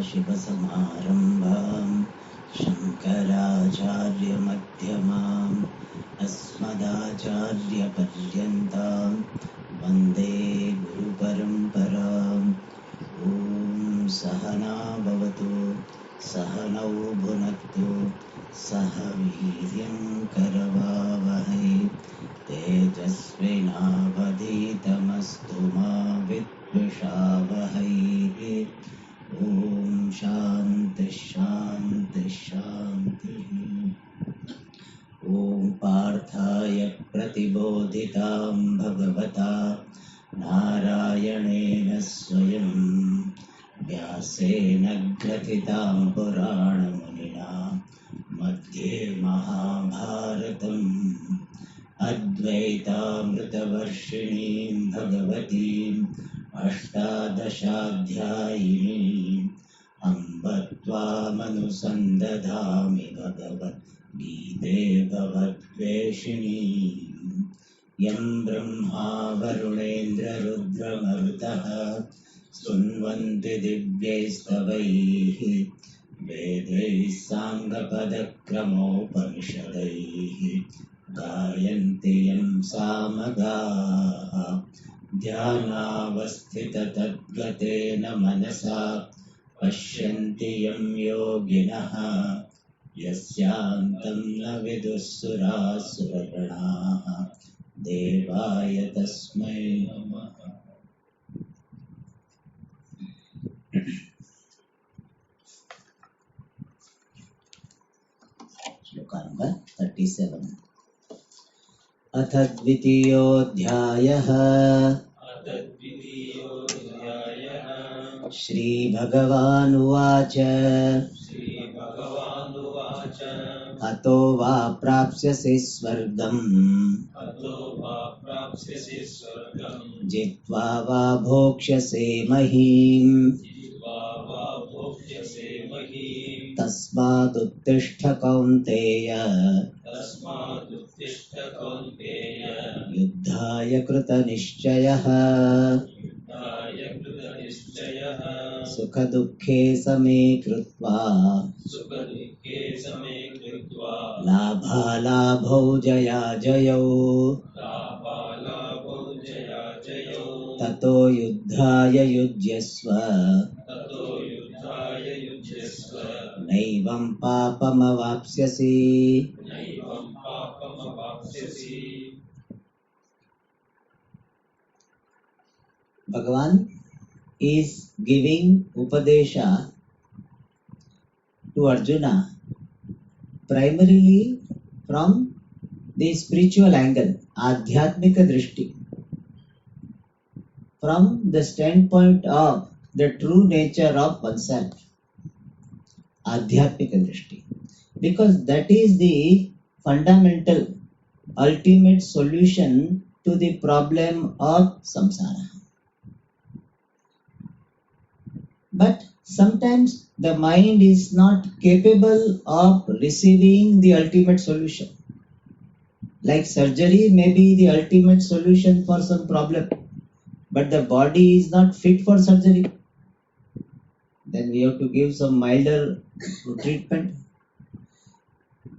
सदाशिवसमारम्भां शङ्कराचार्यमध्यमाम् अस्मदाचार्यपर्यन्तां वन्दे गुरुपरम्पराम्। ॐ सहना भवतु सहनौ भुनक्तु सह वीर्यं करवावहै तेजस्विनावधीतमस्तु मा विद्विषावहै। ॐ शान्ति शान्ति शान्तिः। ॐ पार्थाय प्रतिबोधितां भगवता नारायणेन स्वयं व्यासेन ग्रथितां पुराणमुनिना मध्ये महाभारतम् अद्वैतामृतवर्षिणीं भगवतीम् अष्टादशाध्यायिनीम् अम्ब त्वामनुसन्दधामि भगवद्गीते भवद्वेषिणीम्। यं ब्रह्मा वरुणेन्द्ररुद्रमरुतः स्तुन्वन्ति दिव्यैस्तवैः वेदैः साङ्गपदक्रमोपनिषदैः गायन्ति यं सामगाः। ध्यानावस्थिततद्गतेन मनसा पश्यन्ति यं योगिनः यस्यान्तं न विदुःसुरासुरगणाः। देवाय तस्मै नमः। श्लोक नंबर 37। अथ द्वितीयोऽध्यायः। श्रीभगवानुवाच अतो वा प्राप्स्यसि स्वर्गम् जित्वा वा भोक्ष्यसे महीम् तस्मादुत्तिष्ठ कौन्तेय युद्धाय कृतनिश्चयः सुखदुःखे समे कृत्वा लाभालाभौ जयाजयौ ततो युद्धाय युज्यस्व नैवं पापमवाप्स्यसि। Bhagavan is giving Upadesha to Arjuna primarily from the spiritual angle, Adhyatmika Drishti, from the standpoint of the true nature of oneself, Adhyatmika Drishti, because that is the fundamental, ultimate solution to the problem of samsara. But sometimes the mind is not capable of receiving the ultimate solution. Like surgery may be the ultimate solution for some problem, but the body is not fit for surgery. Then we have to give some milder treatment.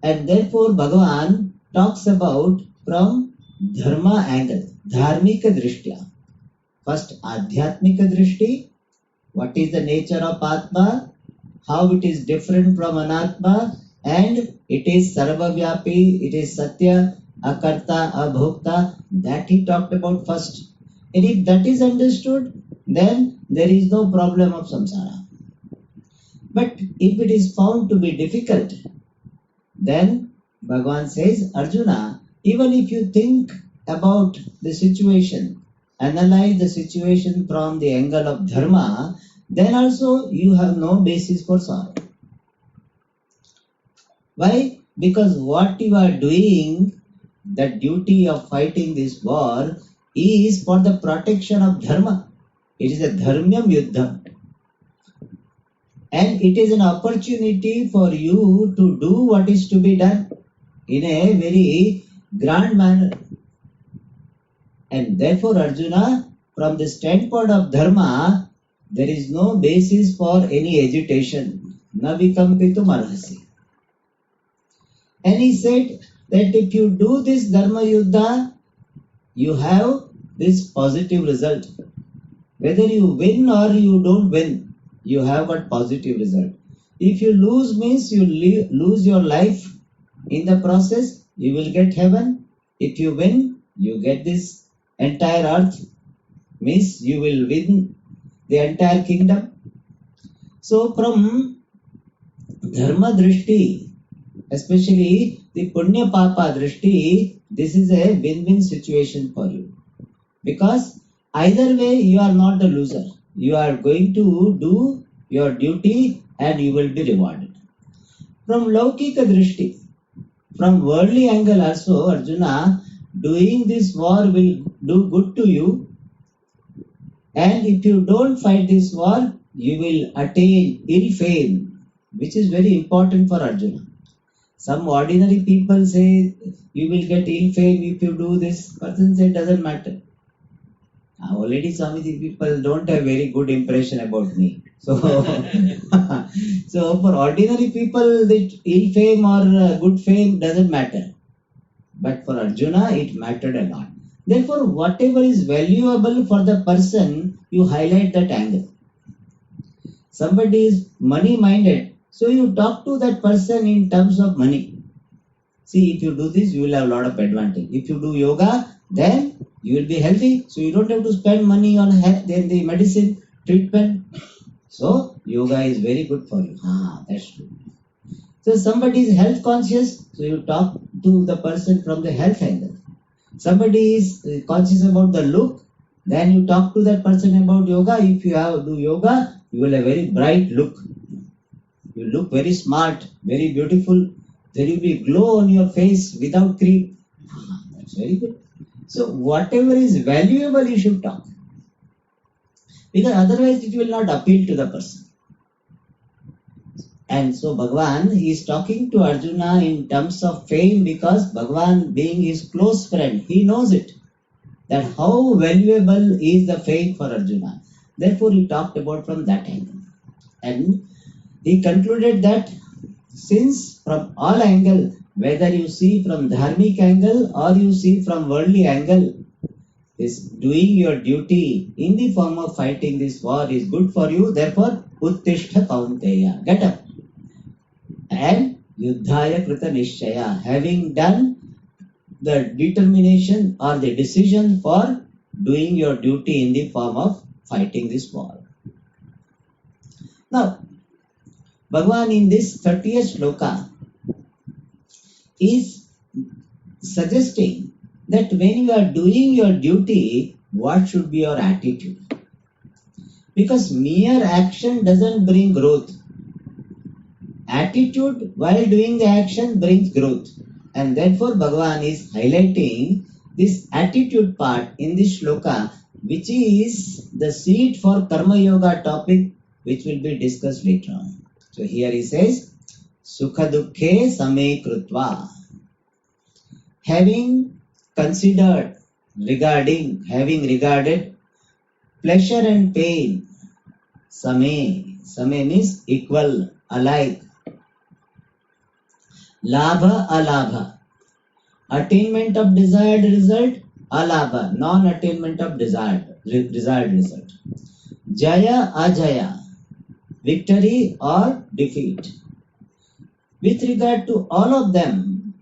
And therefore Bhagavan talks about from dharma angle, dharmika drishtya. First adhyatmika drishti. What is the nature of Atma, how it is different from Anatma, and it is Sarvavyapi, it is Satya, Akarta, Abhokta, that he talked about first. And if that is understood, then there is no problem of samsara. But if it is found to be difficult, then Bhagavan says, Arjuna, even if you think about the situation, analyze the situation from the angle of dharma, then also you have no basis for sorrow. Why? Because what you are doing, the duty of fighting this war, is for the protection of dharma. It is a dharmyam yuddham. And it is an opportunity for you to do what is to be done in a very grand manner. And therefore, Arjuna, from the standpoint of dharma, There is no basis for any agitation. Na vikampitum arhasi. And he said that if you do this Dharma Yuddha, you have this positive result. Whether you win or you don't win, you have got positive result. If you lose means you lose your life in the process, you will get heaven. If you win, you get this entire earth, means you will win the entire kingdom. So from Dharma Drishti, especially the Punya Papa Drishti, this is a win-win situation for you. Because either way you are not a loser. You are going to do your duty and you will be rewarded. From Laukika Drishti, from worldly angle also, Arjuna, doing this war will do good to you. And if you don't fight this war, you will attain ill fame, which is very important for Arjuna. Some ordinary people say you will get ill fame if you do this. Person said doesn't matter. Already some of the people don't have very good impression about me. So, so for ordinary people, the ill fame or good fame doesn't matter. But for Arjuna, it mattered a lot. Therefore, whatever is valuable for the person, you highlight that angle. Somebody is money minded, so you talk to that person in terms of money. See, if you do this, you will have a lot of advantage. If you do yoga, then you will be healthy, so you don't have to spend money on health, then the medicine treatment. So yoga is very good for you. That's true. So somebody is health conscious, so you talk to the person from the health angle. Somebody is conscious about the look, then you talk to that person about yoga. If you have do yoga, you will have a very bright look. You look very smart, very beautiful. There will be glow on your face without cream. That's very good. So whatever is valuable, you should talk. Because otherwise it will not appeal to the person. And so Bhagavan is talking to Arjuna in terms of fame because Bhagavan being his close friend, he knows it. That how valuable is the fame for Arjuna. Therefore he talked about from that angle. And he concluded that since from all angle, whether you see from dharmic angle or you see from worldly angle, is doing your duty in the form of fighting this war is good for you. Therefore, Uttishta Kaunteya, get up. And Yuddhaya Krita Nishchaya, having done the determination or the decision for doing your duty in the form of fighting this war. Now, Bhagavan in this 30th shloka is suggesting that when you are doing your duty, what should be your attitude? Because mere action doesn't bring growth. Attitude while doing the action brings growth. And therefore Bhagavan is highlighting this attitude part in this shloka, which is the seed for Karma Yoga topic, which will be discussed later on. So here he says, Sukha Dukkhe Same Krutva. Having considered, having regarded pleasure and pain, Same means equal, alike. Labha, alabha. Attainment of desired result, alabha. Non-attainment of desired result. Jaya, ajaya. Victory or defeat. With regard to all of them,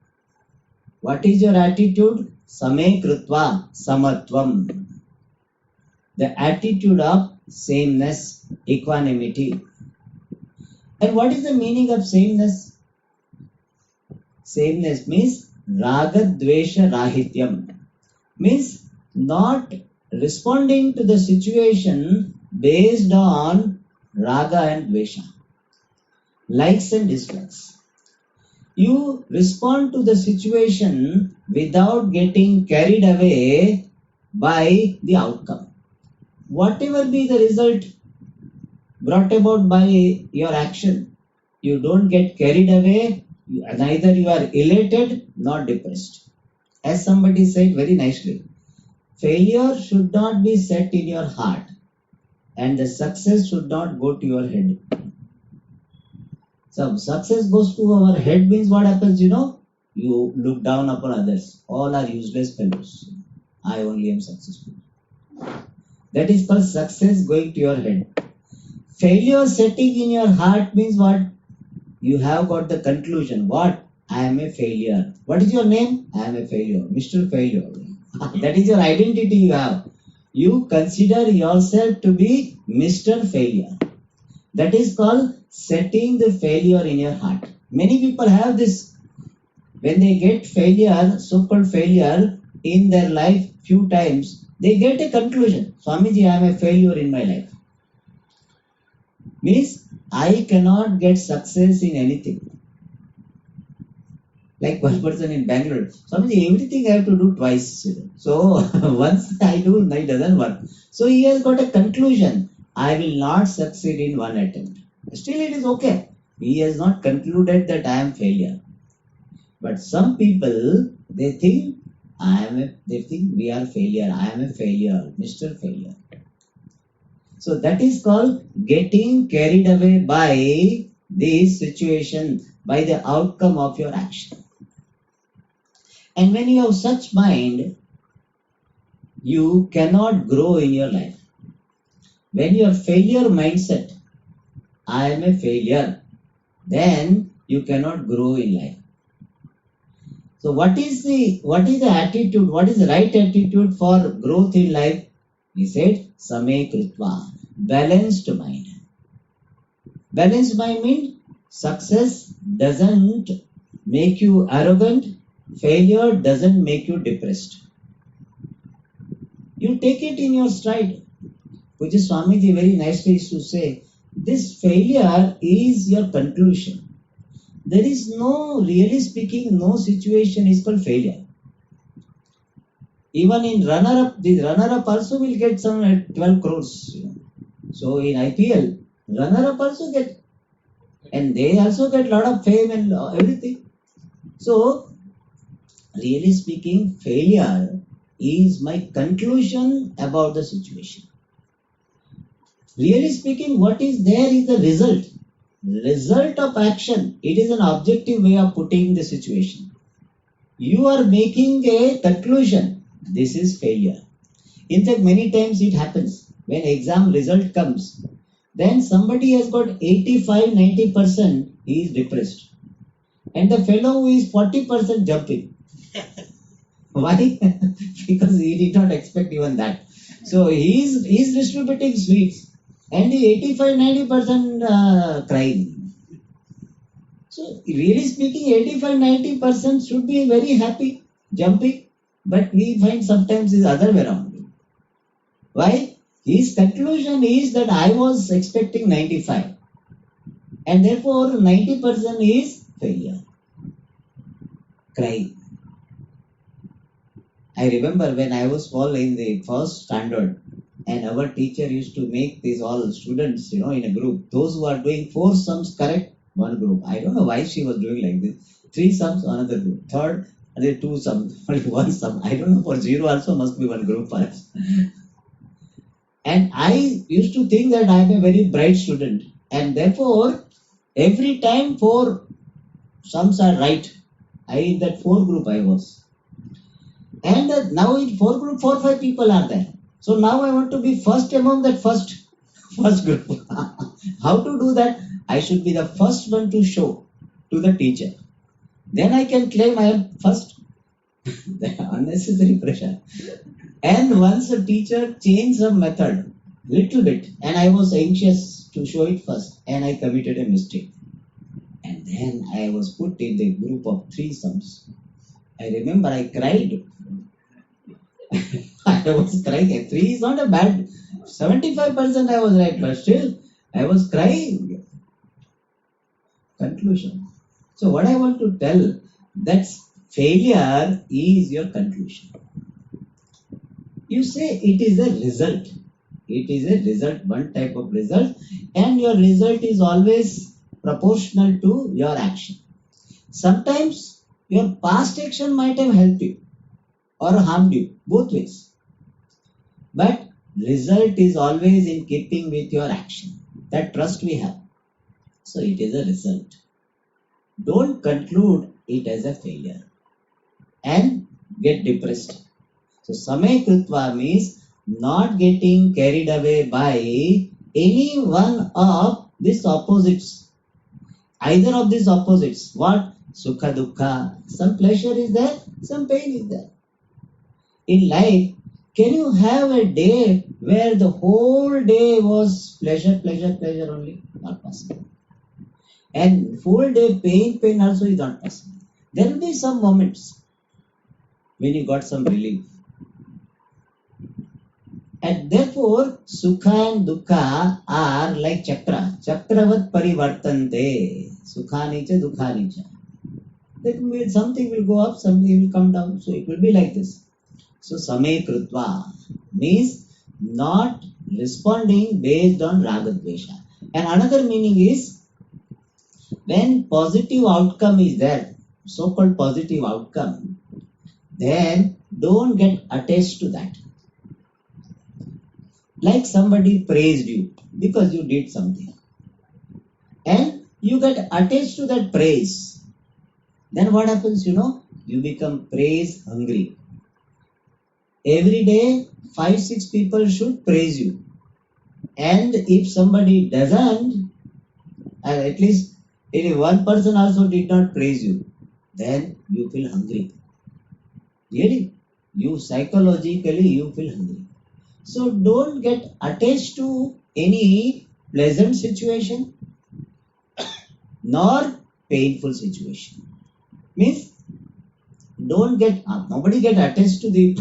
what is your attitude? Same krutva, samatvam. The attitude of sameness, equanimity. And what is the meaning of sameness? Sameness means raga dvesha rahityam. Means not responding to the situation based on raga and dvesha. Likes and dislikes. You respond to the situation without getting carried away by the outcome. Whatever be the result brought about by your action, you don't get carried away, neither you are elated nor depressed. As somebody said very nicely, failure should not be set in your heart. and the success should not go to your head. So success goes to our head means what happens, You look down upon others. All are useless fellows. I only am successful. That is called success going to your head. Failure setting in your heart means what? You have got the conclusion. What? I am a failure. What is your name? I am a failure. Mr. Failure. That is your identity you have. You consider yourself to be Mr. Failure. That is called setting the failure in your heart. Many people have this. When they get failure, so-called failure in their life few times, they get a conclusion. Swamiji, I am a failure in my life. Means I cannot get success in anything. Like one person in Bangalore, Swamiji, everything I have to do twice. So once I do, it doesn't work. So he has got a conclusion. I will not succeed in one attempt. Still it is okay. He has not concluded that I am failure. But some people, they think they think we are failure. I am a failure, Mr. Failure. So that is called getting carried away by this situation, by the outcome of your action. And when you have such mind, you cannot grow in your life. When your failure mindset, I am a failure, then you cannot grow in life. So what is the attitude? What is the right attitude for growth in life? He said, Same Kritva, balanced mind. Balanced mind means success doesn't make you arrogant, failure doesn't make you depressed. You take it in your stride. Which is Swamiji very nicely used to say, this failure is your conclusion. There is no, really speaking, no situation is called failure. Even in runner-up, the runner-up also will get some 12 crores. So in IPL, runner-up also get, and they also get a lot of fame and everything. So, really speaking, failure is my conclusion about the situation. Really speaking, what is there is the result. Result of action. It is an objective way of putting the situation. You are making a conclusion. This is failure. In fact, many times it happens when exam result comes. Then somebody has got 85-90%, he is depressed. And the fellow who is 40% jumping. Why? Because he did not expect even that. So he is distributing sweets. And the 85-90% crying. So really speaking, 85-90% should be very happy, jumping, but we find sometimes is other way around. Why? His conclusion is that I was expecting 95, and therefore 90% is failure. Crying. I remember when I was small in the first standard, and our teacher used to make these all students, in a group. Those who are doing 4 sums correct, one group. I don't know why she was doing like this. 3 sums, another group. Third, there 2 sums, only 1 sum. I don't know, for 0 also must be one group perhaps. And I used to think that I am a very bright student. And therefore, every time 4 sums are right. In that 4 group I was. And now in 4 group, 4-5 people are there. So now I want to be first among that first group. How to do that? I should be the first one to show to the teacher. Then I can claim I am first. Unnecessary pressure. And once the teacher changed some method, little bit, and I was anxious to show it first, and I committed a mistake. And then I was put in the group of 3 sums. I remember I cried. I was crying. 3 is not a bad. 75% I was right, but still I was crying. Conclusion. So what I want to tell, that failure is your conclusion. You say it is a result. It is a result, one type of result, and your result is always proportional to your action. Sometimes your past action might have helped you or harmed you, both ways. But Result is always in keeping with your action. That trust we have. So it is a result. Don't conclude it as a failure and get depressed. So Samay Krutva means not getting carried away by any one of these opposites. Either of these opposites. What? Sukha Dukkha. Some pleasure is there, some pain is there. In life, can you have a day where the whole day was pleasure, pleasure, pleasure only? Not possible. And full day pain, pain also is not possible. There will be some moments when you got some relief. And therefore, Sukha and Dukkha are like chakra. Chakravat parivartante. Sukhani cha dukhani cha. That means something will go up, something will come down. So it will be like this. So Samay Krutva means not responding based on Ragadvesha. And another meaning is when positive outcome is there, so-called positive outcome, then don't get attached to that. Like somebody praised you because you did something and you get attached to that praise. Then what happens, you become praise hungry. Every day, 5-6 people should praise you. And if somebody doesn't, and at least if one person also did not praise you, then you feel hungry. Really? You psychologically, you feel hungry. So don't get attached to any pleasant situation nor painful situation. Means don't get nobody get attached to the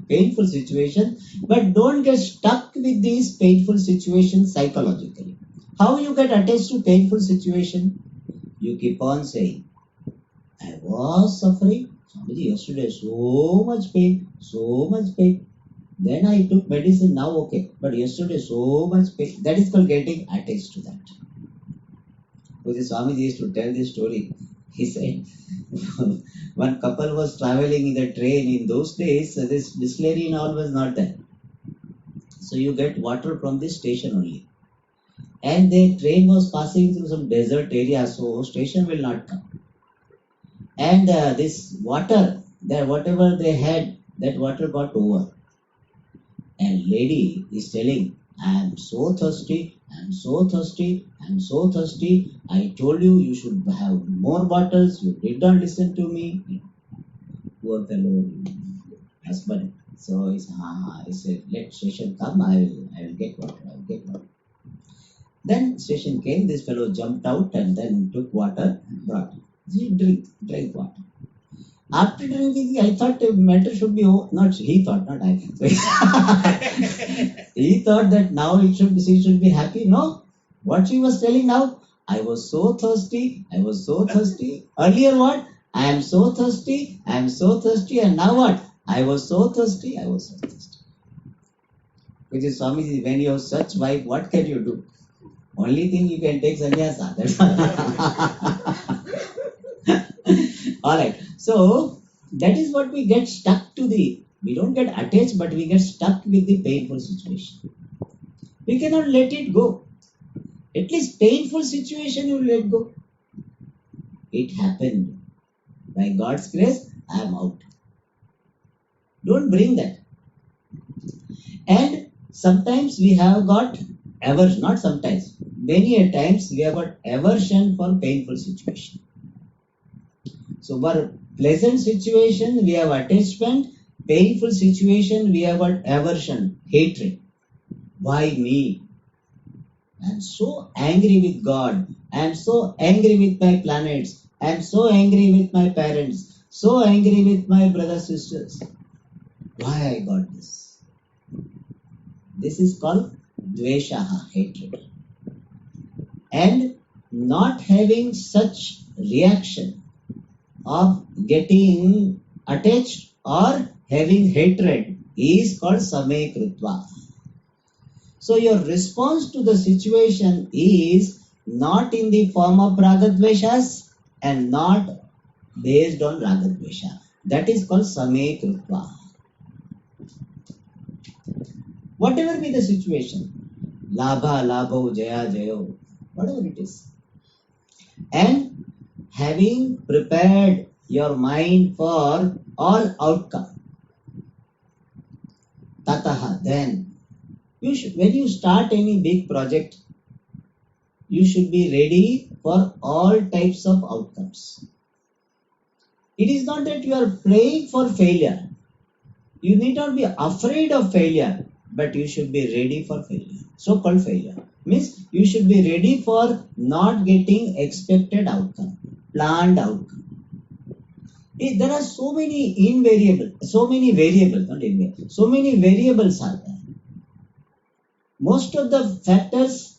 painful situation, but don't get stuck with these painful situations psychologically. How you get attached to painful situation? You keep on saying, I was suffering. Somebody yesterday so much pain, so much pain. Then I took medicine, now okay. But yesterday so much pain. That is called getting attached to that. Because Swamiji used to tell this story. He said, one couple was traveling in the train. In those days, this distillery and all was not there. So you get water from this station only. And the train was passing through some desert area, so station will not come. And this water, that whatever they had, that water got over. And lady is telling, I am so thirsty, I am so thirsty, I am so thirsty. I told you you should have more bottles. You did not listen to me. Poor fellow husband. So he said, let station come, I will get water, I will get water. Then station came, this fellow jumped out and then took water and brought. He drink water. After drinking, I thought the matter should be over. Not he thought, not I. He thought that now she should be happy. No, what she was telling now, I was so thirsty, I was so thirsty. Earlier what? I am so thirsty, I am so thirsty, and now what? I was so thirsty, I was so thirsty. Which is Swamiji, when you have such wife, what can you do? Only thing you can take sannyasa. Alright, so that is what we get stuck to we don't get attached, but we get stuck with the painful situation. We cannot let it go. At least painful situation you let go. It happened. By God's grace, I am out. Don't bring that. And sometimes we have got aversion, not sometimes. Many a times we have got aversion for painful situation. So for pleasant situation, we have attachment. Painful situation, we have got aversion, hatred. Why me? I am so angry with God. I am so angry with my planets. I am so angry with my parents. So angry with my brothers, sisters. Why I got this? This is called dvesha, hatred. And not having such reaction of getting attached or having hatred is called Samay Krutva. So your response to the situation is not in the form of Ragadveshas and not based on Ragadvesha. That is called Samay Krutva. whatever be the situation, labha, labho, jaya, jayo, whatever it is. And having prepared your mind for all outcome, tataha, then when you start any big project, you should be ready for all types of outcomes. It is not that you are praying for failure. You need not be afraid of failure, but you should be ready for failure. So called failure means you should be ready for not getting expected outcome, planned outcome. There are so many so many variables are there. Most of the factors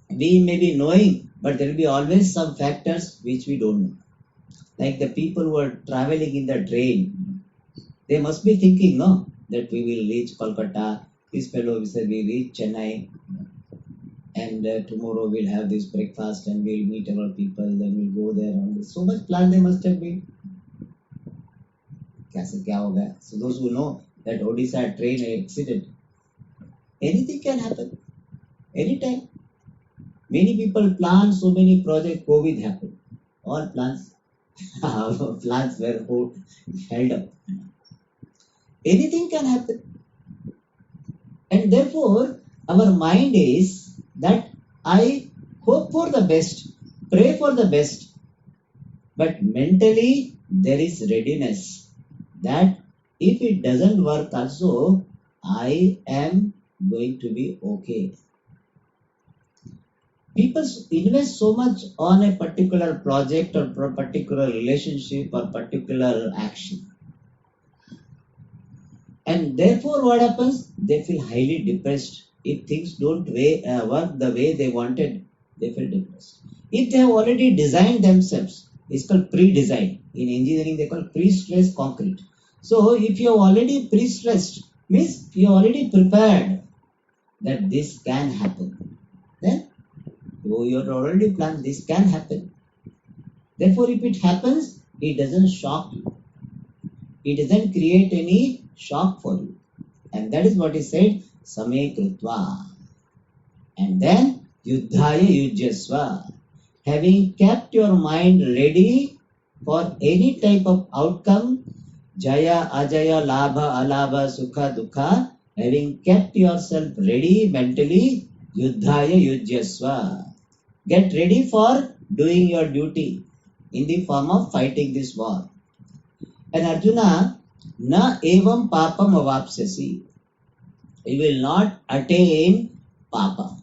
we may be knowing, but there will be always some factors which we don't know. Like the people who are traveling in the train, they must be thinking, no, that we will reach Kolkata. This fellow will say we reach Chennai, and tomorrow we'll have this breakfast and we'll meet our people. Then we'll go there. And so much plan they must have been. So those who know that Odisha train accident, anything can happen anytime. Many people plan so many projects. COVID happened. All plans plans were held up. Anything can happen. And therefore, our mind is that I hope for the best, pray for the best, but mentally there is readiness that if it doesn't work also, I am going to be okay. People invest so much on a particular project or particular relationship or particular action. And therefore, what happens? They feel highly depressed. If things don't work the way they wanted, they feel depressed. If they have already designed themselves, it's called pre-design. In engineering, they call pre-stressed concrete. So, if you have already pre-stressed, means you are already prepared that this can happen. Then, you have already planned this can happen. Therefore, if it happens, it doesn't shock you. It doesn't create any shock for you. And that is what he said, Same Krutva. And then, Yuddhaya Yujyasva. Having kept your mind ready for any type of outcome, Jaya, Ajaya, Labha, Alabha, Sukha, Dukha, having kept yourself ready mentally, Yuddhaya Yujyasva. Get ready for doing your duty in the form of fighting this war. And Arjuna, na evam papam avapsasi. You will not attain papa.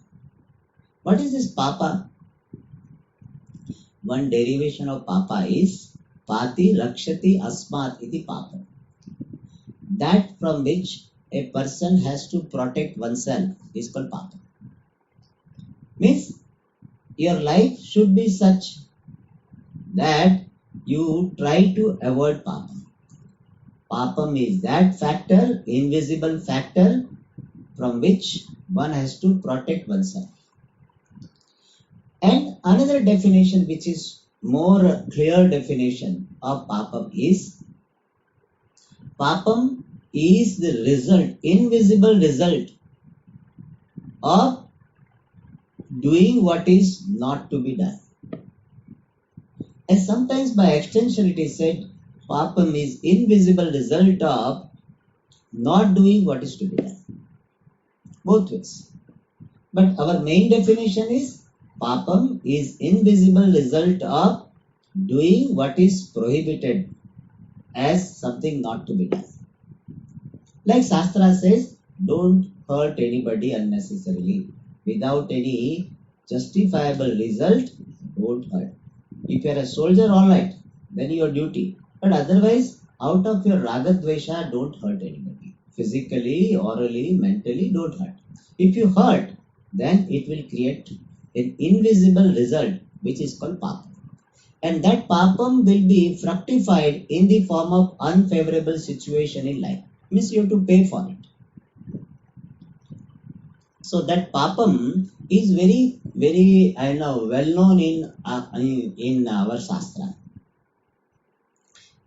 What is this papa? One derivation of papa is pati rakshati asmat iti papa. That from which a person has to protect oneself is called papa. Means your life should be such that you try to avoid papa. Papam is that factor, invisible factor, from which one has to protect oneself. And another definition, which is more clear definition of papam is the result, invisible result of doing what is not to be done. And sometimes by extension it is said papam is invisible result of not doing what is to be done. Both ways. But our main definition is papam is invisible result of doing what is prohibited as something not to be done. Like Shastra says, don't hurt anybody unnecessarily. Without any justifiable result, don't hurt. If you are a soldier, all right, then your duty. But otherwise, out of your raga dvesha, don't hurt anybody. Physically, orally, mentally, don't hurt. If you hurt, then it will create an invisible result, which is called papam. And that papam will be fructified in the form of unfavorable situation in life. Means you have to pay for it. So that papam is very, very, well known in our Shastra.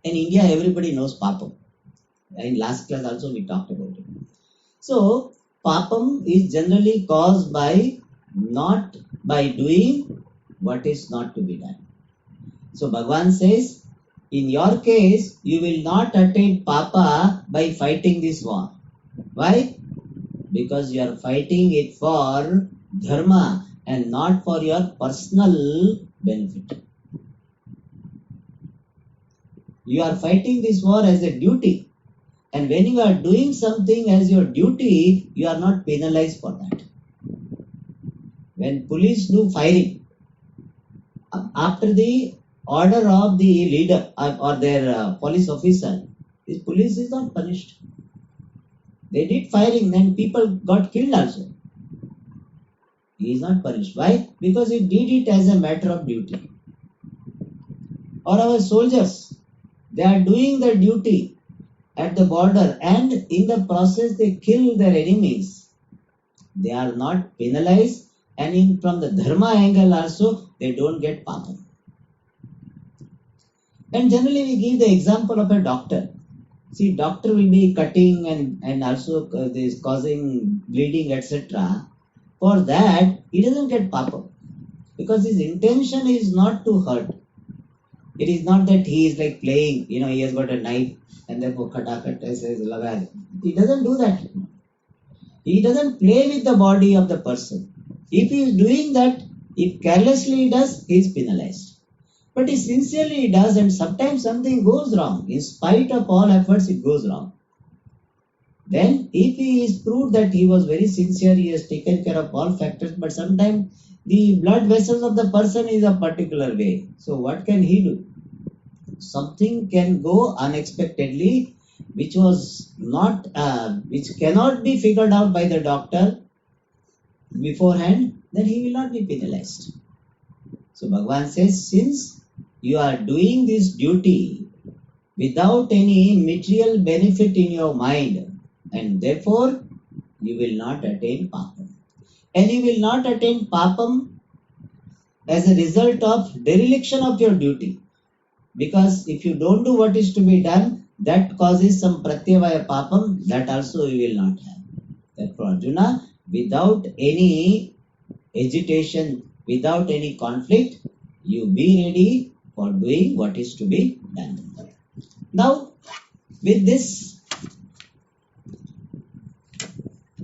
In India, everybody knows papam. In last class also we talked about it. So papam is generally caused by not by doing what is not to be done. So Bhagavan says, in your case, you will not attain papa by fighting this war. Why? Because you are fighting it for dharma and not for your personal benefit. You are fighting this war as a duty. And when you are doing something as your duty, you are not penalized for that. When police do firing, after the order of the leader or their police officer, the police is not punished. They did firing, then people got killed also. He is not punished. Why? Because he did it as a matter of duty. Or our soldiers, they are doing their duty at the border and in the process they kill their enemies. They are not penalized, and from the dharma angle also they don't get papa. And generally we give the example of a doctor. See, doctor will be cutting and also this causing bleeding, etc. For that, he doesn't get papa. Because his intention is not to hurt. It is not that he is like playing, he has got a knife and therefore says, laga. He doesn't do that. He doesn't play with the body of the person. If he is doing that, if carelessly he does, he is penalized. But he sincerely does, and sometimes something goes wrong. In spite of all efforts, it goes wrong. Then, if he is proved that he was very sincere, he has taken care of all factors, but sometimes the blood vessels of the person is a particular way. So, what can he do? Something can go unexpectedly, which which cannot be figured out by the doctor beforehand, then he will not be penalized. So, Bhagavan says, since you are doing this duty without any material benefit in your mind, and therefore you will not attain papam. And you will not attain papam as a result of dereliction of your duty. Because if you don't do what is to be done, that causes some pratyavaya papam, that also you will not have. Therefore, Arjuna, without any agitation, without any conflict, you be ready for doing what is to be done. Now, with this,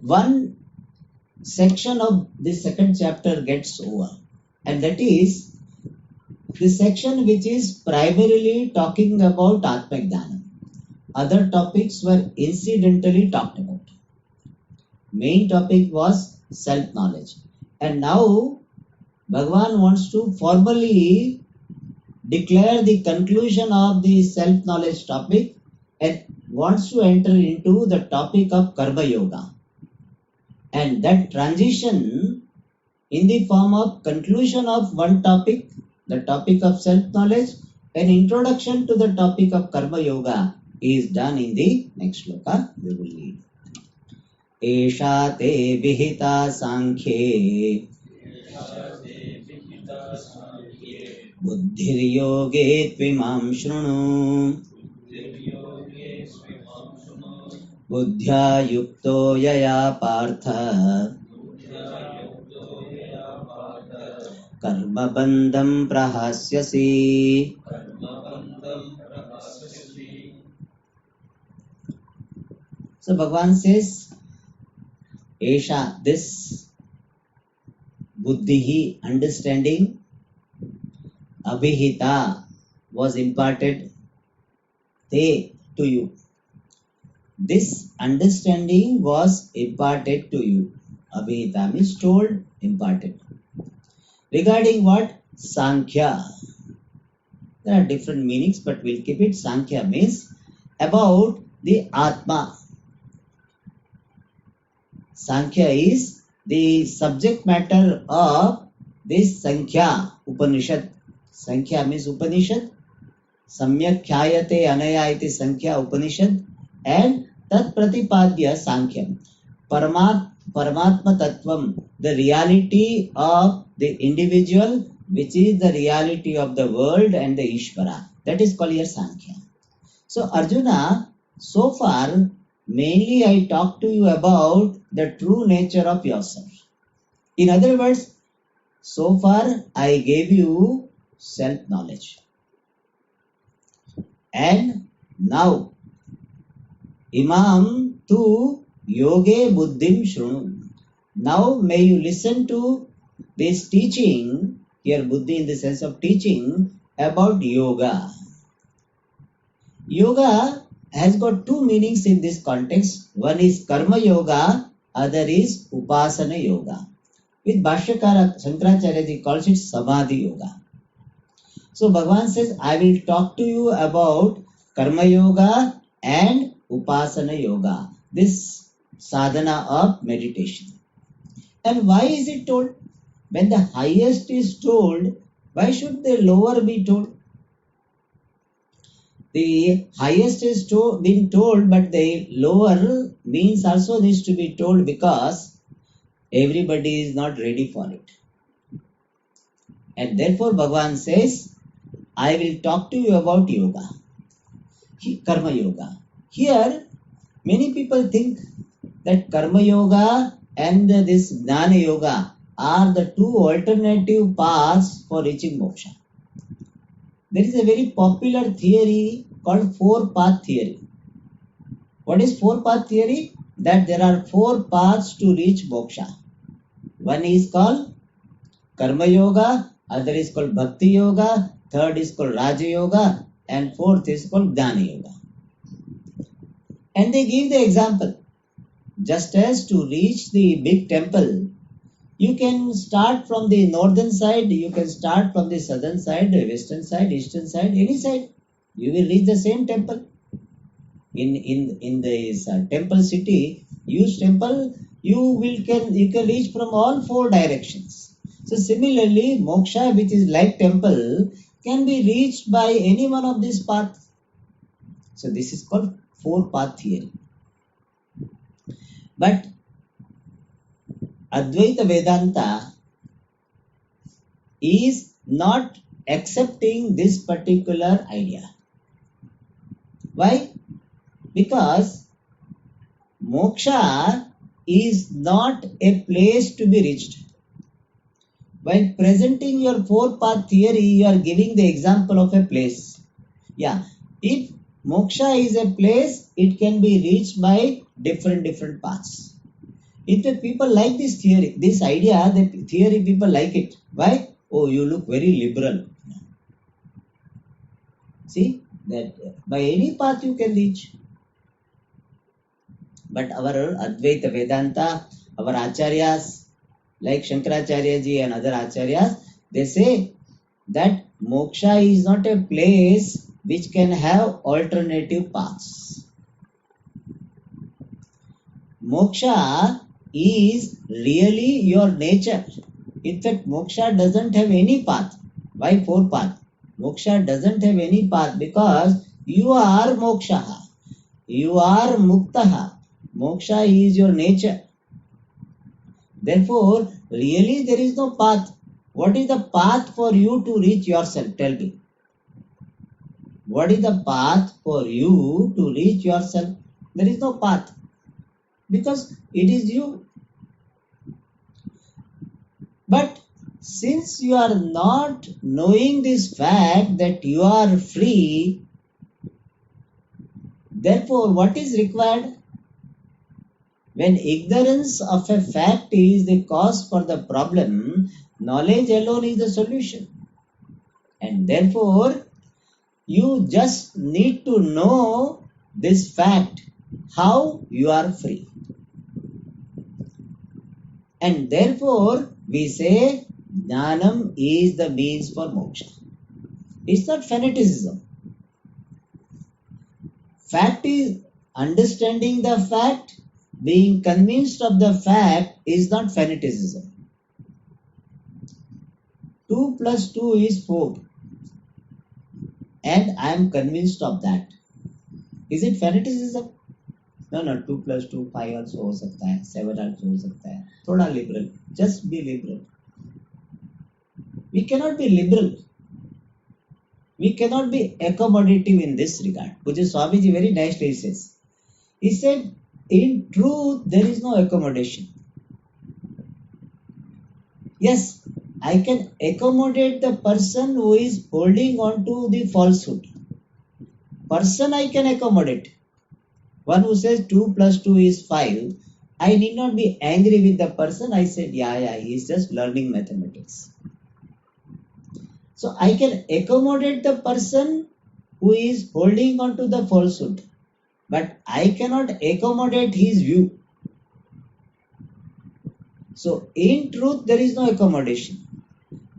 one section of this second chapter gets over, and that is the section which is primarily talking about Atma-Jnana. Other topics were incidentally talked about. Main topic was self-knowledge. And now, Bhagavan wants to formally declare the conclusion of the self-knowledge topic and wants to enter into the topic of Karma Yoga. And that transition in the form of conclusion of one topic, the topic of self-knowledge, an introduction to the topic of Karma Yoga is done in the next shloka. We will read. Esha te vihita sankhye buddhiryoge tvimam shrunu buddhya yukto yaya partha karma bandham prahasyasi. So Bhagavan says, Esha, this buddhihi, understanding, abhihita, was imparted te, to you. This understanding was imparted to you. Abhihita means told, imparted. Regarding what? Sankhya. There are different meanings, but we'll keep it. Sankhya means about the Atma. Sankhya is the subject matter of this Sankhya Upanishad. Sankhya means Upanishad. Samyak khyayate anaya iti Sankhya Upanishad. And Tat Pratipadya Sankhya. Paramatma Tattvam, the reality of the individual, which is the reality of the world and the Ishvara. That is called your Sankhya. So Arjuna, so far, mainly I talked to you about the true nature of yourself. In other words, so far I gave you self knowledge, and now Imam tu yoge buddhim shrunu. Now may you listen to this teaching, here buddhi in the sense of teaching about yoga. Yoga has got two meanings in this context. One is karma yoga, other is upasana yoga. With Bhashyakara Shankaracharya ji calls it samadhi yoga. So Bhagavan says, I will talk to you about karma yoga and upasana yoga, this sadhana of meditation. And why is it told? When the highest is told, why should the lower be told? The highest is being told, but the lower means also needs to be told because everybody is not ready for it. And therefore Bhagavan says, I will talk to you about yoga, karma yoga. Here, many people think that karma yoga and this jnana yoga are the two alternative paths for reaching moksha. There is a very popular theory called four-path theory. What is four-path theory? That there are four paths to reach moksha. One is called karma yoga, other is called bhakti yoga, third is called raja yoga, and fourth is called jnana yoga. And they give the example. Just as to reach the big temple, you can start from the northern side, you can start from the southern side, the western side, eastern side, any side. You will reach the same temple. In this temple city, huge temple, you can reach from all four directions. So similarly, moksha, which is like temple, can be reached by any one of these paths. So this is called four-path theory. But Advaita Vedanta is not accepting this particular idea. Why? Because moksha is not a place to be reached. While presenting your four-path theory, you are giving the example of a place. Yeah, if moksha is a place, it can be reached by different paths. If the people like this theory, this idea, the theory people like it. Why? Oh, you look very liberal. See, that by any path you can reach. But our Advaita Vedanta, our acharyas, like Shankaracharya ji and other acharyas, they say that moksha is not a place which can have alternative paths. Moksha is really your nature. In fact, moksha doesn't have any path. Why four path? Moksha doesn't have any path because you are moksha. You are muktaha. Moksha is your nature. Therefore, really there is no path. What is the path for you to reach yourself? Tell me. What is the path for you to reach yourself? There is no path. Because it is you. But since you are not knowing this fact that you are free, therefore what is required? When ignorance of a fact is the cause for the problem, knowledge alone is the solution. And therefore, you just need to know this fact, how you are free. And therefore, we say Jnanam is the means for moksha. It's not fanaticism. Fact is understanding the fact, being convinced of the fact is not fanaticism. 2 plus 2 is 4. And I am convinced of that. Is it fanaticism? No, 2 plus 2, 5 also हो सकता है, 7 also हो सकता है. थोड़ा liberal. Just be liberal. We cannot be liberal. We cannot be accommodative in this regard. Pujya Swamiji very nicely says. He said, in truth, there is no accommodation. Yes, I can accommodate the person who is holding on to the falsehood. Person I can accommodate. One who says 2 plus 2 is 5. I need not be angry with the person. I said, yeah, he's just learning mathematics. So I can accommodate the person who is holding on to the falsehood. But I cannot accommodate his view. So in truth, there is no accommodation.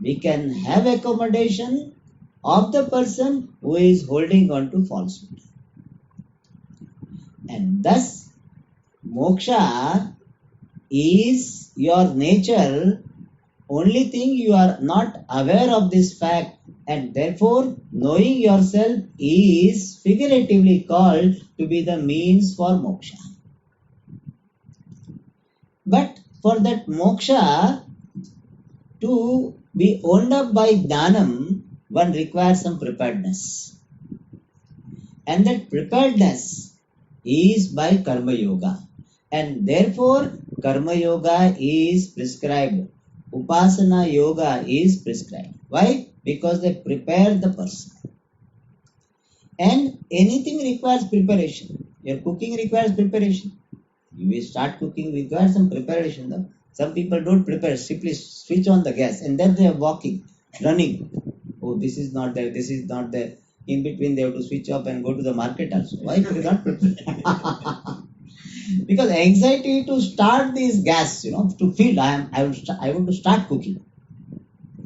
We can have accommodation of the person who is holding on to falsehood. And thus, moksha is your nature. Only thing you are not aware of this fact, and therefore knowing yourself is figuratively called to be the means for moksha. But for that moksha to be owned up by Jnanam, one requires some preparedness. And that preparedness is by Karma Yoga. And therefore, Karma Yoga is prescribed. Upasana Yoga is prescribed. Why? Because they prepare the person. And anything requires preparation. Your cooking requires preparation. You will start cooking, requires some preparation. Though. Some people don't prepare, simply switch on the gas and then they are walking, running. Oh, this is not there, this is not there. In between, they have to switch off and go to the market also. Why they not prepare? Because anxiety to start this gas, to feel I want to start cooking.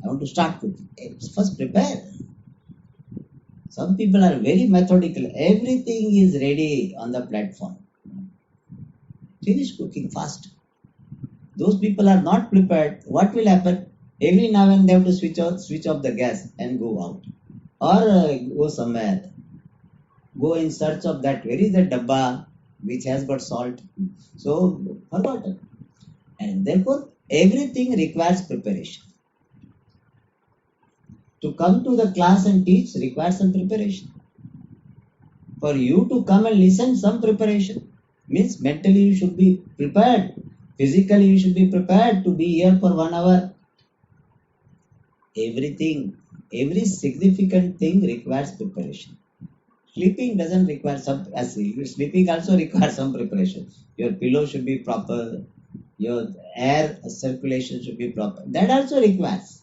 I want to start cooking. First prepare. Some people are very methodical. Everything is ready on the platform. Finish cooking fast. Those people are not prepared. What will happen? Every now and then they have to switch off the gas and go out. Or go somewhere. Go in search of that. Where is the dabba which has got salt? So, forgotten. And therefore, everything requires preparation. To come to the class and teach requires some preparation. For you to come and listen, some preparation. Means mentally you should be prepared. Physically you should be prepared to be here for 1 hour. Everything, every significant thing requires preparation. Sleeping doesn't require some, sleeping also requires some preparation. Your pillow should be proper. Your air circulation should be proper. That also requires.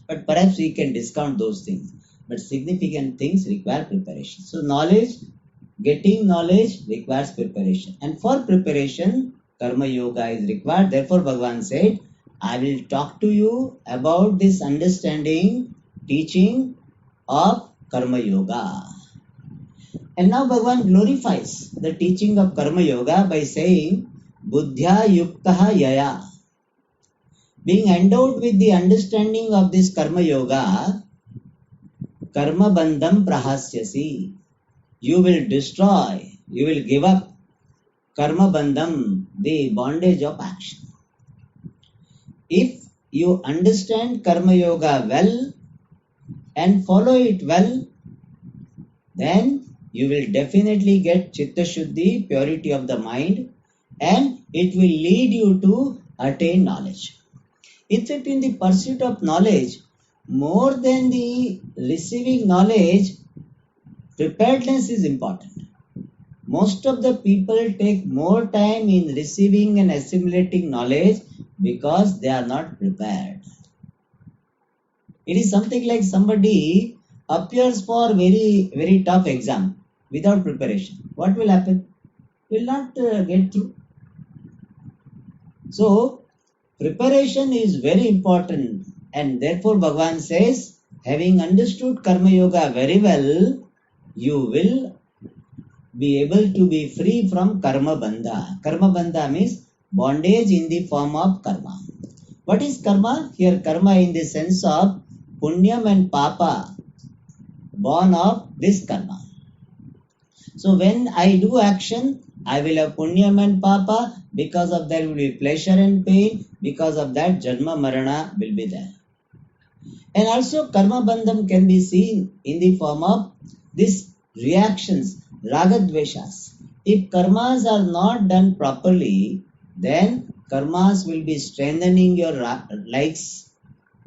But perhaps we can discount those things. But significant things require preparation. So knowledge, getting knowledge requires preparation. And for preparation, Karma Yoga is required. Therefore, Bhagavan said, I will talk to you about this understanding, teaching of Karma Yoga. And now Bhagavan glorifies the teaching of Karma Yoga by saying, Buddhya Yuktaha Yaya. Being endowed with the understanding of this Karma Yoga, Karma Bandham Prahasyasi. You will destroy, you will give up Karma Bandham, the bondage of action. If you understand Karma Yoga well and follow it well, then you will definitely get Chitta Shuddhi, purity of the mind, and it will lead you to attain knowledge. In fact, in the pursuit of knowledge, more than the receiving knowledge, preparedness is important. Most of the people take more time in receiving and assimilating knowledge because they are not prepared. It is something like somebody appears for very, very tough exam without preparation. What will happen? Will not get through. So, preparation is very important, and therefore Bhagavan says, having understood Karma Yoga very well, you will be able to be free from Karma Bandha. Karma Bandha means bondage in the form of karma. What is karma? Here karma in the sense of punyam and papa, born of this karma. So when I do action, I will have punyam and papa. Because of that will be pleasure and pain. Because of that janma marana will be there. And also karma bandham can be seen in the form of these reactions, ragadveshas. If karmas are not done properly, then karmas will be strengthening your likes,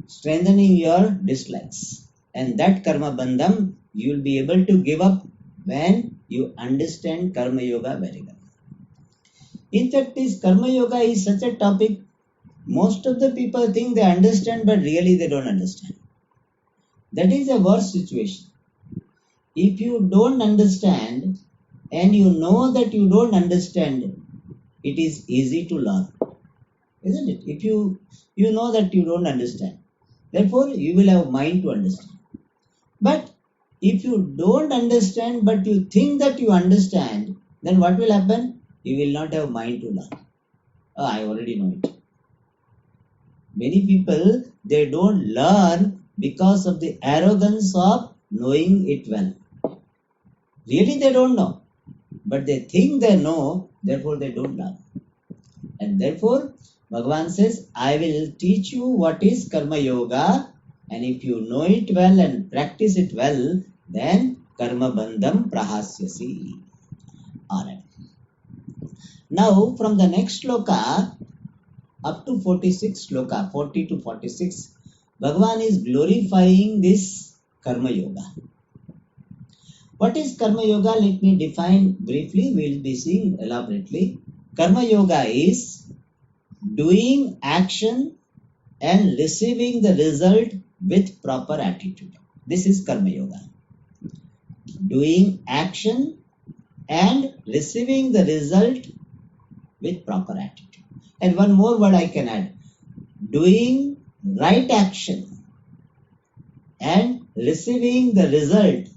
strengthening your dislikes. And that karma bandham you will be able to give up when you understand karma yoga very well. In fact, this karma yoga is such a topic, most of the people think they understand, but really they don't understand. That is a worse situation. If you don't understand and you know that you don't understand, it is easy to learn, isn't it? If you know that you don't understand, therefore you will have mind to understand. But if you don't understand but you think that you understand, then what will happen? You will not have mind to learn. Oh, I already know it. Many people, they don't learn because of the arrogance of knowing it well. Really they don't know, but they think they know, therefore they don't learn. And therefore Bhagavan says, I will teach you what is karma yoga, and if you know it well and practice it well, then karma bandham prahasyasi. Alright. Now from the next shloka up to 46 shloka, 40 to 46, Bhagavan is glorifying this karma yoga. What is karma yoga? Let me define briefly. We will be seeing elaborately. Karma yoga is doing action and receiving the result with proper attitude. This is karma yoga. Doing action and receiving the result with proper attitude. And one more word I can add. Doing right action and receiving the result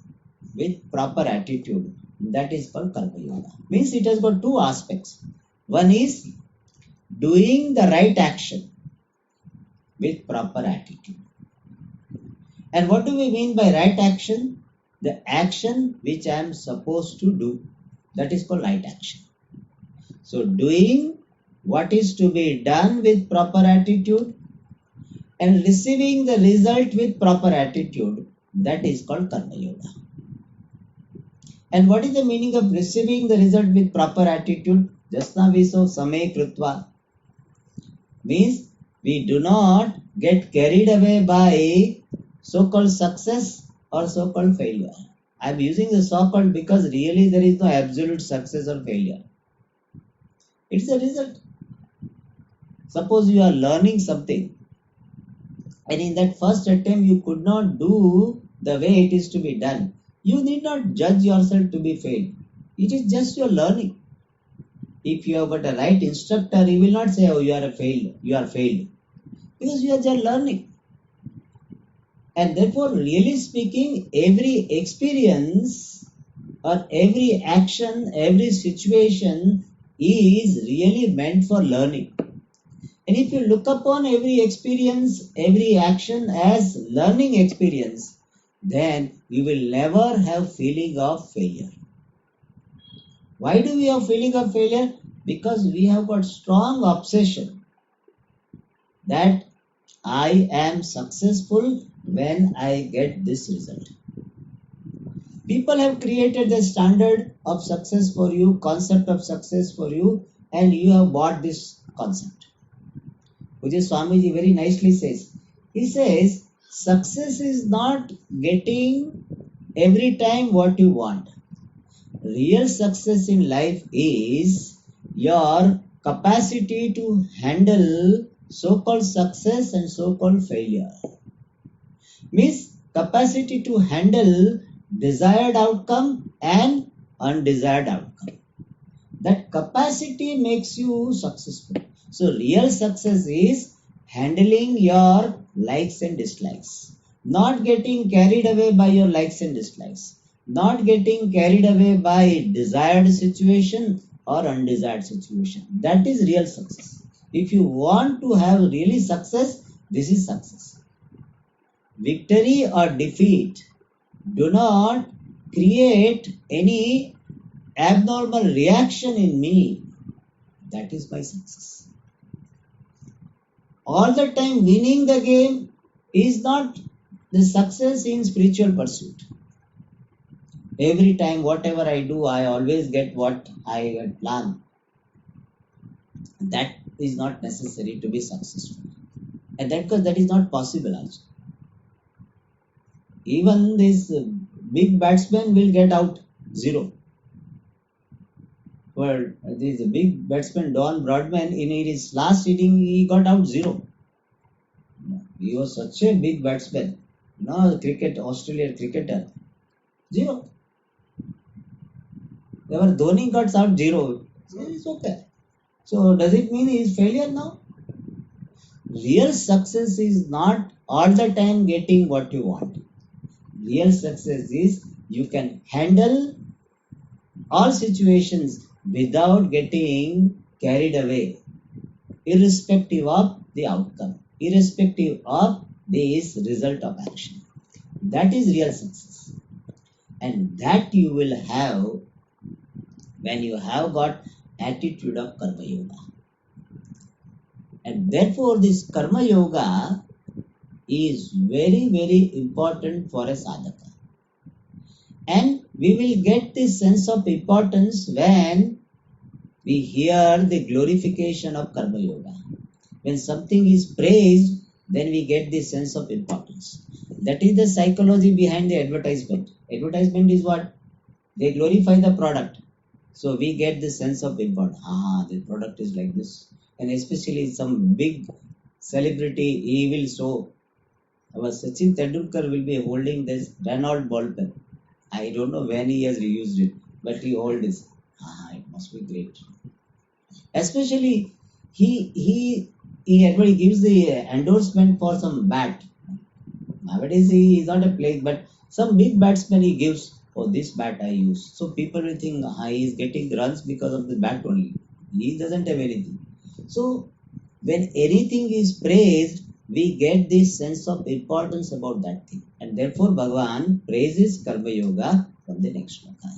with proper attitude. That is called karma yoga. Means it has got two aspects. One is doing the right action with proper attitude. And what do we mean by right action? The action which I am supposed to do. That is called right action. So doing what is to be done with proper attitude and receiving the result with proper attitude. That is called karma yoga. And what is the meaning of receiving the result with proper attitude? Just now we saw samay krutva. Means we do not get carried away by so-called success or so-called failure. I am using the so-called because really there is no absolute success or failure. It's a result. Suppose you are learning something and in that first attempt you could not do the way it is to be done. You need not judge yourself to be failed. It is just your learning. If you have got a right instructor, he will not say, oh, you are failed. Because you are just learning. And therefore, really speaking, every experience or every action, every situation is really meant for learning. And if you look upon every experience, every action as learning experience, then you will never have feeling of failure. Why do we have feeling of failure? Because we have got strong obsession that I am successful when I get this result. People have created the standard of success for you, concept of success for you, and you have bought this concept. Pujya Swamiji very nicely says, he says, success is not getting every time what you want. Real success in life is your capacity to handle so-called success and so-called failure. Means capacity to handle desired outcome and undesired outcome. That capacity makes you successful. So real success is handling your likes and dislikes, not getting carried away by your likes and dislikes, not getting carried away by desired situation or undesired situation. That is real success. If you want to have really success, this is success. Victory or defeat do not create any abnormal reaction in me. That is my success. All the time winning the game is not the success in spiritual pursuit. Every time, whatever I do, I always get what I had planned. That is not necessary to be successful. And that because that is not possible also. Even this big batsman will get out zero. Well, this big batsman Don Broadman in his last inning he got out zero. He was such a big batsman. The cricket Australian cricketer zero. Ever Dhoni got out zero. It's okay. So does it mean he is failure now? Real success is not all the time getting what you want. Real success is you can handle all situations without getting carried away, irrespective of the outcome, irrespective of this result of action. That is real success. And that you will have when you have got attitude of karma yoga. And therefore this karma yoga is very, very important for a sadhaka. And we will get this sense of importance when we hear the glorification of karma yoga. When something is praised, then we get this sense of importance. That is the psychology behind the advertisement. Advertisement is what? They glorify the product. So we get the sense of importance. The product is like this. And especially some big celebrity, he will show. Our Sachin Tendulkar will be holding this Renault ball pen. I don't know when he has reused it, but he holds this. It must be great. Especially he gives the endorsement for some bat. Nowadays he is not a player, but some big batsman he gives. This bat I use. So people will think he is getting runs because of the bat only. He doesn't have anything. So when anything is praised, we get this sense of importance about that thing. And therefore Bhagavan praises Karma Yoga from the next shloka.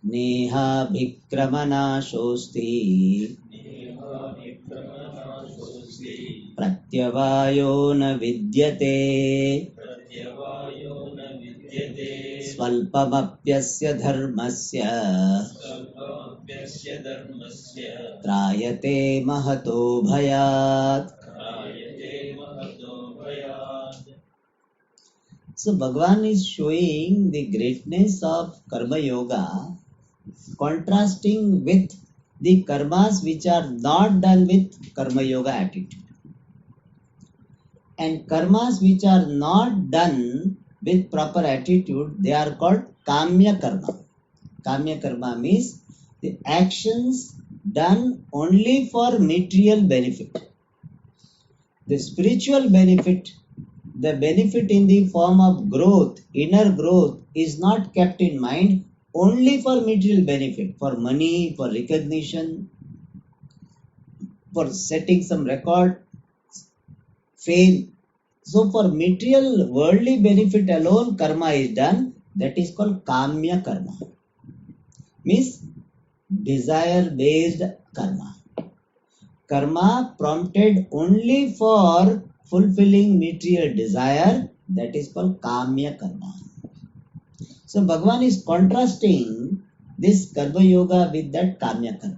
Neha Bhikramana Shosti Pratyavayo na vidyate Swalpamapyasya dharmasya Trayate mahato bhayat. So Bhagavan is showing the greatness of Karma Yoga, contrasting with the karmas which are not done with Karma Yoga attitude. And karmas which are not done with proper attitude, they are called Kamya Karma. Kamya Karma means the actions done only for material benefit. The spiritual benefit, the benefit in the form of growth, inner growth, is not kept in mind only for material benefit, for money, for recognition, for setting some record, fame. So for material worldly benefit alone karma is done. That is called Kamya Karma. Means desire based karma. Karma prompted only for fulfilling material desire, that is called Kamya Karma. So Bhagavan is contrasting this Karma Yoga with that Kamya Karma.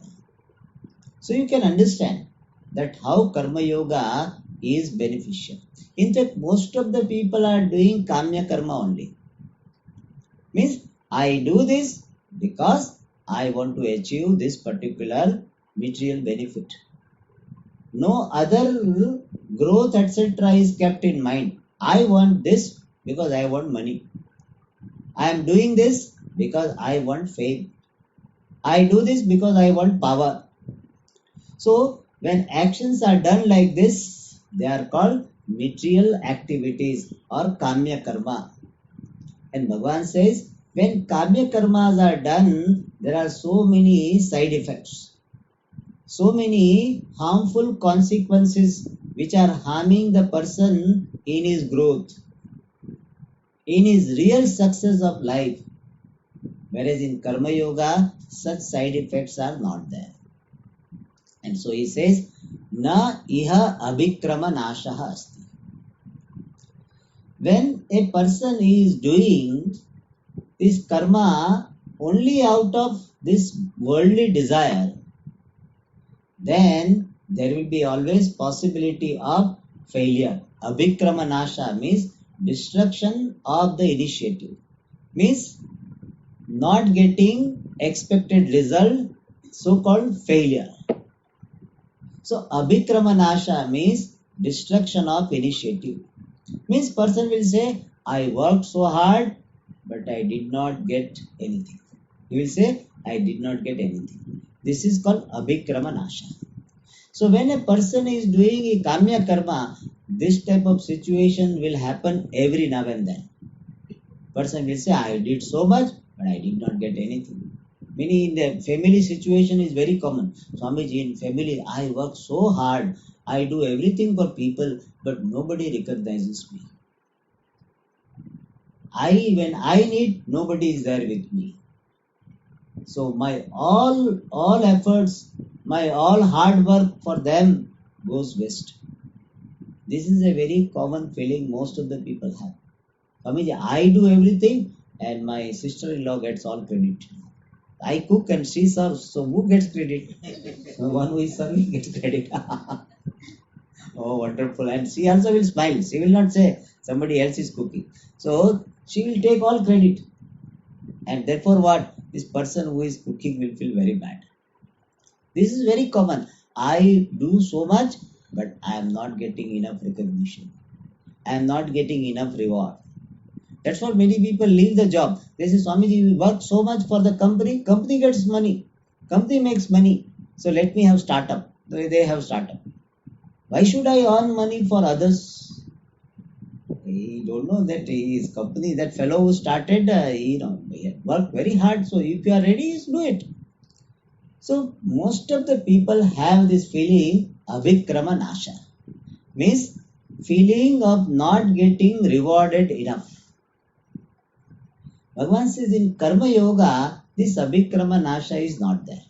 So you can understand that how Karma Yoga is beneficial. In fact, most of the people are doing Kamya Karma only. Means I do this because I want to achieve this particular material benefit. No other growth etc. is kept in mind. I want this because I want money. I am doing this because I want fame. I do this because I want power. So when actions are done like this, they are called material activities or Kamya Karma. And Bhagavan says, when Kamya Karmas are done, there are so many side effects, so many harmful consequences which are harming the person in his growth, in his real success of life. Whereas in Karma Yoga, such side effects are not there. And so he says, Na iha abhikrama nashaha asti. When a person is doing this karma only out of this worldly desire, then there will be always possibility of failure. Abhikrama nasha means destruction of the initiative, means not getting expected result, so called failure. So abhikrama nasha means destruction of initiative. Means person will say, I worked so hard, but I did not get anything. He will say, I did not get anything. This is called abhikrama nasha. So when a person is doing a kamya karma, this type of situation will happen every now and then. Person will say, I did so much, but I did not get anything. Meaning in the family situation is very common. Swamiji, in family, I work so hard. I do everything for people, but nobody recognizes me. When I need, nobody is there with me. So my all efforts, my all hard work for them goes waste. This is a very common feeling most of the people have. Swamiji, I do everything and my sister-in-law gets all credit. I cook and she serves, so who gets credit? The one who is serving gets credit. Oh, wonderful. And she also will smile. She will not say somebody else is cooking. So she will take all credit. And therefore, what? This person who is cooking will feel very bad. This is very common. I do so much, but I am not getting enough recognition. I am not getting enough reward. That's what many people leave the job. They say, Swamiji, we work so much for the company. Company gets money. Company makes money. So let me have startup. They have startup. Why should I earn money for others? He don't know that his company, that fellow who started, he worked very hard. So if you are ready, just do it. So most of the people have this feeling, abhikrama nasha, means feeling of not getting rewarded enough. Bhagavan says in karma yoga, this abhikrama nasha is not there.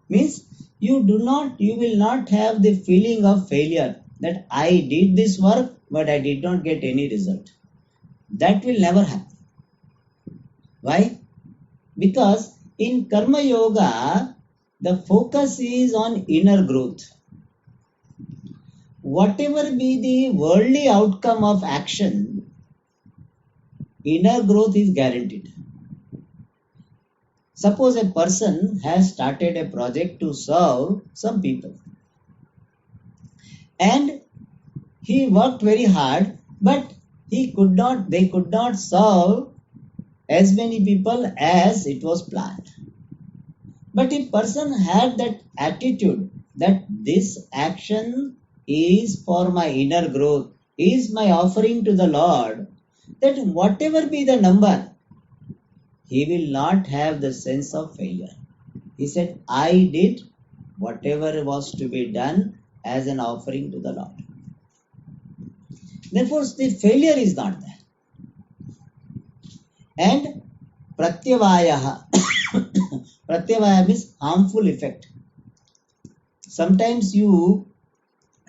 Means you will not have the feeling of failure that I did this work, but I did not get any result. That will never happen. Why? Because in karma yoga, the focus is on inner growth. Whatever be the worldly outcome of action, inner growth is guaranteed. Suppose a person has started a project to serve some people and he worked very hard, but they could not serve as many people as it was planned. But if person had that attitude that this action is for my inner growth, is my offering to the Lord, that whatever be the number, he will not have the sense of failure. He said, I did whatever was to be done as an offering to the Lord. Therefore, the failure is not there. And pratyavaya. Pratyavaya means harmful effect. Sometimes you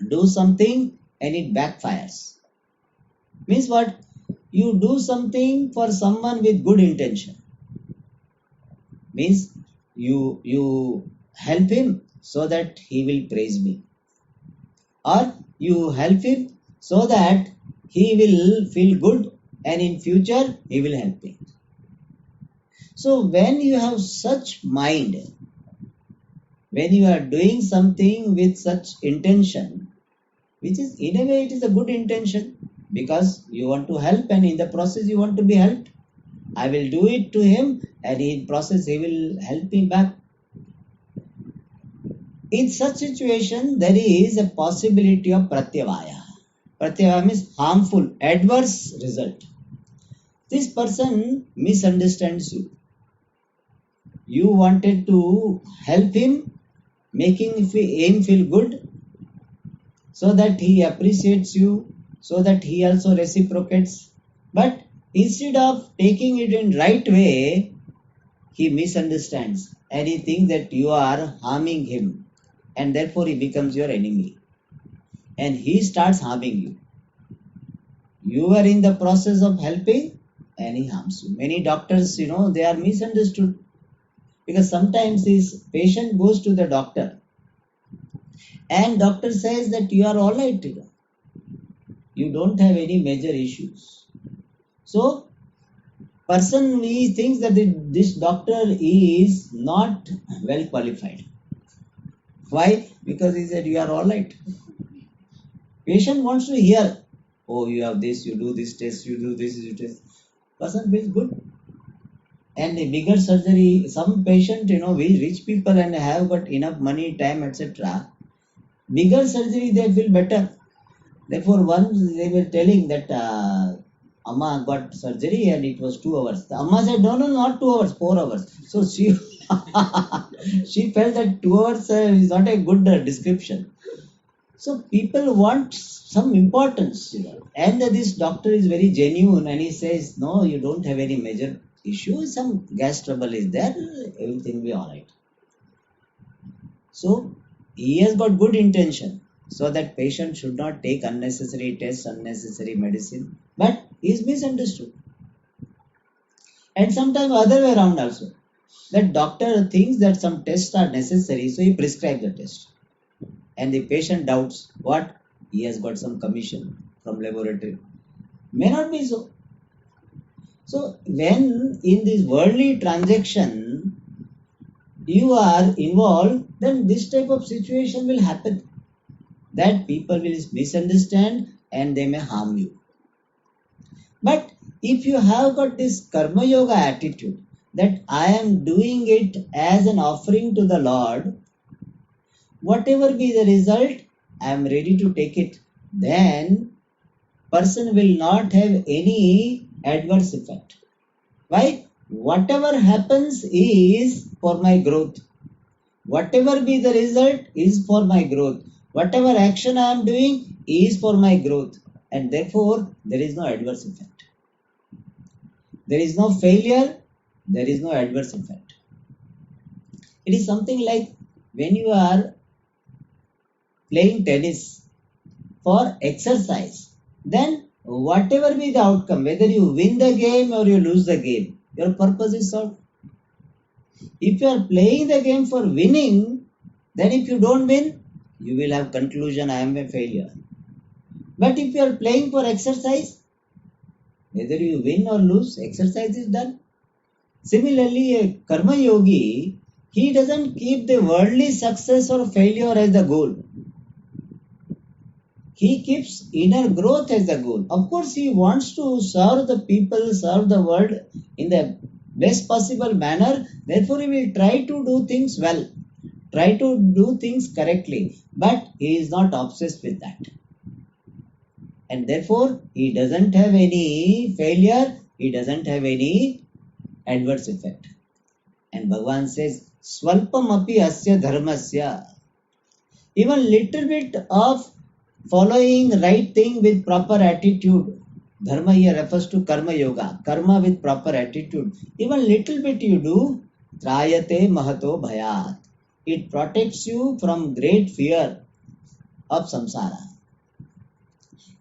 do something and it backfires. Means what? You do something for someone with good intention. Means you help him so that he will praise me. Or you help him so that he will feel good and in future he will help me. So when you have such mind, when you are doing something with such intention, which is in a way it is a good intention because you want to help and in the process you want to be helped. I will do it to him and in process he will help me back. In such situation, there is a possibility of pratyavaya. Pratyavaya means harmful, adverse result. This person misunderstands you. You wanted to help him, making him feel good, so that he appreciates you, so that he also reciprocates. But instead of taking it in right way, he misunderstands and he thinks that you are harming him, and therefore he becomes your enemy and he starts harming you. You are in the process of helping and he harms you. Many doctors, they are misunderstood because sometimes this patient goes to the doctor and doctor says that you are all right, you don't have any major issues. So person he thinks that this doctor is not well qualified. Why? Because he said you are all right. Patient wants to hear, oh, you have this, you do this test, you do this, you test. Person feels good. And the bigger surgery, some patient, we rich people and have got enough money, time, etc. Bigger surgery, they feel better. Therefore, once they were telling that Amma got surgery and it was 2 hours. The Amma said, no, not 2 hours, 4 hours. So she she felt that 2 hours is not a good description. So people want some importance, and this doctor is very genuine and he says, no, you don't have any major issue. Some gas trouble is there, everything will be all right. So he has got good intention so that patient should not take unnecessary tests, unnecessary medicine, but he is misunderstood. And sometimes other way around also. That doctor thinks that some tests are necessary, so he prescribes the test. And the patient doubts what? He has got some commission from laboratory. May not be so. So when in this worldly transaction you are involved, then this type of situation will happen. That people will misunderstand and they may harm you. But if you have got this karma yoga attitude that I am doing it as an offering to the Lord, whatever be the result, I am ready to take it. Then person will not have any adverse effect. Why? Whatever happens is for my growth. Whatever be the result is for my growth. Whatever action I am doing is for my growth. And therefore, there is no adverse effect. There is no failure. There is no adverse effect. It is something like when you are playing tennis for exercise, then whatever be the outcome, whether you win the game or you lose the game, your purpose is solved. If you are playing the game for winning, then if you don't win, you will have conclusion, I am a failure. But if you are playing for exercise, whether you win or lose, exercise is done. Similarly, a karma yogi, he doesn't keep the worldly success or failure as the goal. He keeps inner growth as the goal. Of course, he wants to serve the people, serve the world in the best possible manner. Therefore, he will try to do things well, try to do things correctly. But he is not obsessed with that. And therefore, he doesn't have any failure, he doesn't have any adverse effect. And Bhagavan says, Swalpam api asya dharmasya. Even little bit of following right thing with proper attitude. Dharma here refers to karma yoga. Karma with proper attitude. Even little bit you do, trayate mahato bhayat. It protects you from great fear of samsara.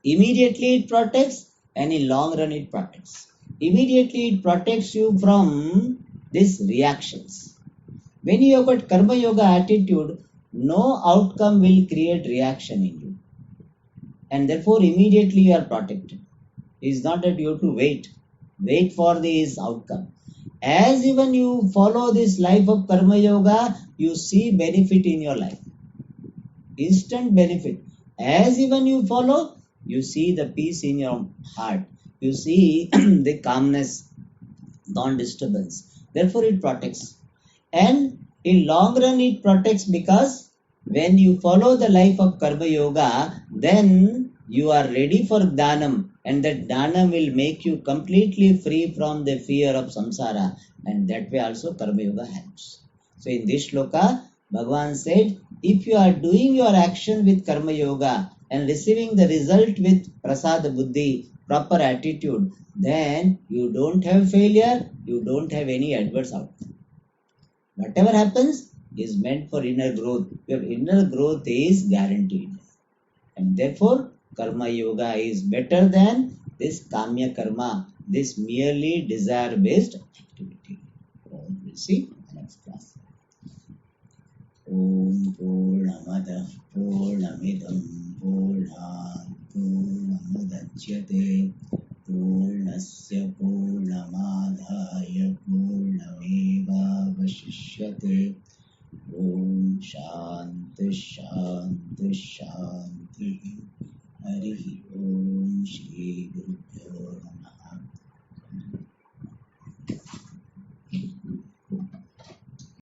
Immediately it protects and in long run it protects. Immediately it protects you from these reactions. When you have got karma yoga attitude, no outcome will create reaction in you. And therefore immediately you are protected. It is not that you have to wait for this outcome. As even you follow this life of karma yoga, you see benefit in your life. Instant benefit. As even you follow, you see the peace in your heart. You see the calmness, non-disturbance. Therefore it protects. And in long run it protects because when you follow the life of karma yoga, then you are ready for dhanam, and that dhanam will make you completely free from the fear of samsara, and that way also karma yoga helps. So in this shloka, Bhagavan said, if you are doing your action with karma yoga and receiving the result with prasada buddhi, proper attitude, then you don't have failure, you don't have any adverse outcome. Whatever happens is meant for inner growth. Your inner growth is guaranteed. And therefore, karma yoga is better than this kamya karma, this merely desire based activity. So we'll see next class. Om Purnamada Purnamidam Purnat Purnamudachyate Purnasya Purnamadhaya Purnamevavashishyate. Om Shanti Shanti Shanti. Harihi Om Shri Guru Pyo